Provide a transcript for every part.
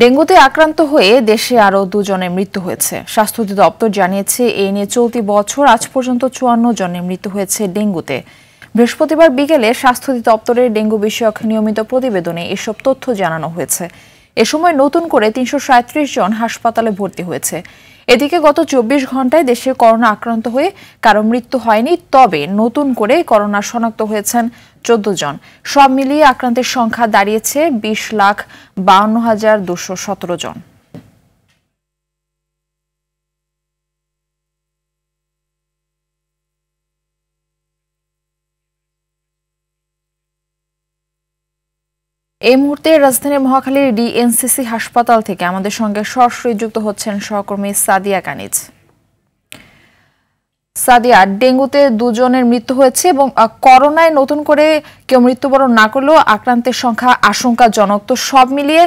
ডেঙ্গুতে আক্রান্ত হয়ে দেশে আরও দুজনের মৃত্যু হয়েছে। স্বাস্থ্য অধিদপ্তর জানিয়েছে, এ নিয়ে চলতি বছর আজ পর্যন্ত ৫৪ জনের মৃত্যু হয়েছে ডেঙ্গুতে। বৃহস্পতিবার বিকেলে স্বাস্থ্য অধিদপ্তরের ডেঙ্গু বিষয়ক নিয়মিত প্রতিবেদনে এসব তথ্য জানানো হয়েছে। এ সময় নতুন করে ৩৩৭ জন হাসপাতালে ভর্তি হয়েছে। এদিকে গত ২৪ ঘন্টায় দেশে করোনা আক্রান্ত হয়ে কারো মৃত্যু হয়নি, তবে নতুন করে করোনা শনাক্ত হয়েছেন ১৪ জন। সব মিলিয়ে আক্রান্তের সংখ্যা দাঁড়িয়েছে ২০,৫২,২১৭ জন। এই মুহূর্তে রাজধানীর মহাখালীর ডিএনসিসি হাসপাতাল থেকে আমাদের সঙ্গে সরাসরি যুক্ত হচ্ছেন সহকর্মী সাদিয়া কানিজ। সাদিয়া, ডেঙ্গুতে দুজনের মৃত্যু হয়েছে এবং করোনায় নতুন করে কেউ মৃত্যুবরণ না করলেও আক্রান্তের সংখ্যা আশঙ্কাজনক। তো সব মিলিয়ে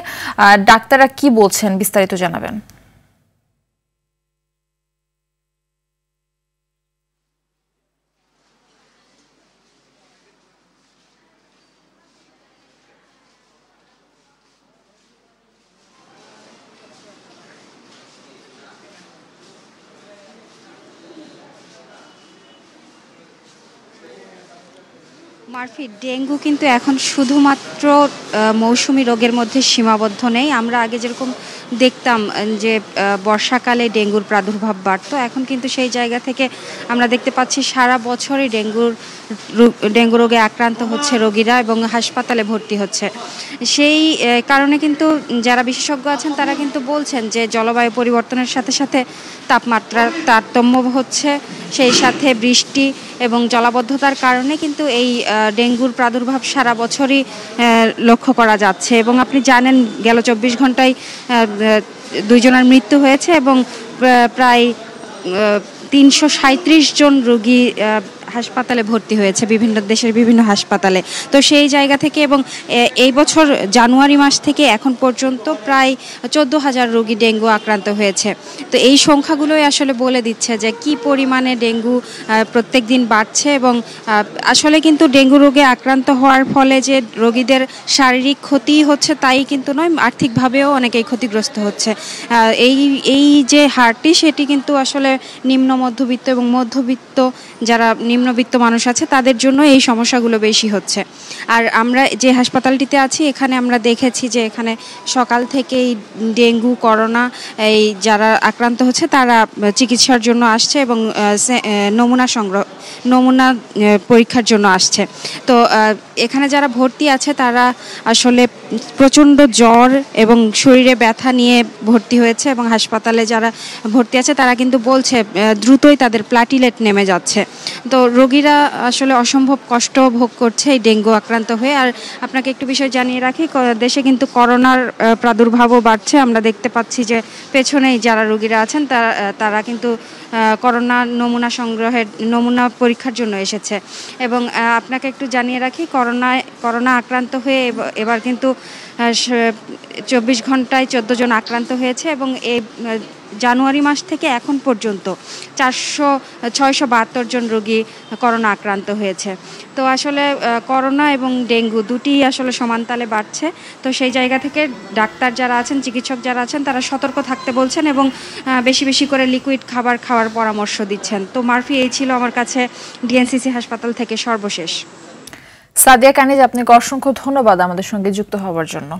ডাক্তাররা কি বলছেন, বিস্তারিত জানাবেন। মারফি, ডেঙ্গু কিন্তু এখন শুধুমাত্র মৌসুমি রোগের মধ্যে সীমাবদ্ধ নেই। আমরা আগে যেরকম দেখতাম যে বর্ষাকালে ডেঙ্গুর প্রাদুর্ভাব বাড়তো, এখন কিন্তু সেই জায়গা থেকে আমরা দেখতে পাচ্ছি সারা বছরই ডেঙ্গু রোগে আক্রান্ত হচ্ছে রোগীরা এবং হাসপাতালে ভর্তি হচ্ছে। সেই কারণে কিন্তু যারা বিশেষজ্ঞ আছেন তারা কিন্তু বলছেন যে জলবায়ু পরিবর্তনের সাথে সাথে তাপমাত্রার তারতম্য হচ্ছে, সেই সাথে বৃষ্টি এবং জলাবদ্ধতার কারণে কিন্তু এই ডেঙ্গুর প্রাদুর্ভাব সারা বছরই লক্ষ্য করা যাচ্ছে। এবং আপনি জানেন গেল ২৪ ঘন্টায় ২ জনের মৃত্যু হয়েছে এবং প্রায় ৩৩৭ জন রোগী হাসপাতালে ভর্তি হয়েছে, দেশের বিভিন্ন হাসপাতালে। তো সেই জায়গা থেকে এবং এই বছর জানুয়ারি মাস থেকে এখন পর্যন্ত প্রায় ১৪,০০০ রোগী ডেঙ্গু আক্রান্ত হয়েছে। তো এই সংখ্যাগুলোই আসলে বলে দিচ্ছে যে কি পরিমাণে ডেঙ্গু প্রত্যেক দিন বাড়ছে। এবং আসলে কিন্তু ডেঙ্গু রোগে আক্রান্ত হওয়ার ফলে যে রোগীদের শারীরিক ক্ষতি হচ্ছে তাই কিন্তু নয়, আর্থিকভাবেও অনেকেই ক্ষতিগ্রস্ত হচ্ছে। এই যে হারটি সেটি কিন্তু আসলে নিম্ন মধ্যবিত্ত এবং মধ্যবিত্ত যারা নিম্নবিত্ত মানুষ আছে তাদের জন্য এই সমস্যাগুলো বেশি হচ্ছে। আর আমরা যে হাসপাতালটিতে আছি এখানে আমরা দেখেছি যে এখানে সকাল থেকেই ডেঙ্গু, করোনা এই যারা আক্রান্ত হচ্ছে তারা চিকিৎসার জন্য আসছে এবং নমুনা পরীক্ষার জন্য আসছে। তো এখানে যারা ভর্তি আছে তারা আসলে প্রচণ্ড জ্বর এবং শরীরে ব্যথা নিয়ে ভর্তি হয়েছে এবং হাসপাতালে যারা ভর্তি আছে তারা কিন্তু বলছে দ্রুতই তাদের প্লাটিলেট নেমে যাচ্ছে। তো রোগীরা আসলে অসম্ভব কষ্ট ভোগ করছে এই ডেঙ্গু আক্রান্ত হয়ে। আর আপনাকে একটু বিষয় জানিয়ে রাখি, দেশে কিন্তু করোনার প্রাদুর্ভাবও বাড়ছে। আমরা দেখতে পাচ্ছি যে পেছনেই যারা রোগীরা আছেন তারা কিন্তু করোনা নমুনা পরীক্ষার জন্য এসেছে। এবং আপনাকে একটু জানিয়ে রাখি, করোনা আক্রান্ত হয়ে এবার কিন্তু ২৪ ঘন্টায় ১৪ জন আক্রান্ত হয়েছে এবং এই জানুয়ারি মাস থেকে এখন পর্যন্ত ৬৭২ জন রোগী করোনা আক্রান্ত হয়েছে। তো আসলে করোনা এবং ডেঙ্গু দুটি আসলে সমানতালে বাড়ছে। তো সেই জায়গা থেকে ডাক্তার যারা আছেন, চিকিৎসক যারা আছেন তারা সতর্ক থাকতে বলছেন এবং বেশি বেশি করে লিকুইড খাবার খাওয়ার পরামর্শ দিচ্ছেন। তো মারফি, এই ছিল আমার কাছে ডিএনসিসি হাসপাতাল থেকে সর্বশেষ। সাদিয়া কানিজ, আপনাকে অসংখ্য ধন্যবাদ আমাদের সঙ্গে যুক্ত হওয়ার জন্য।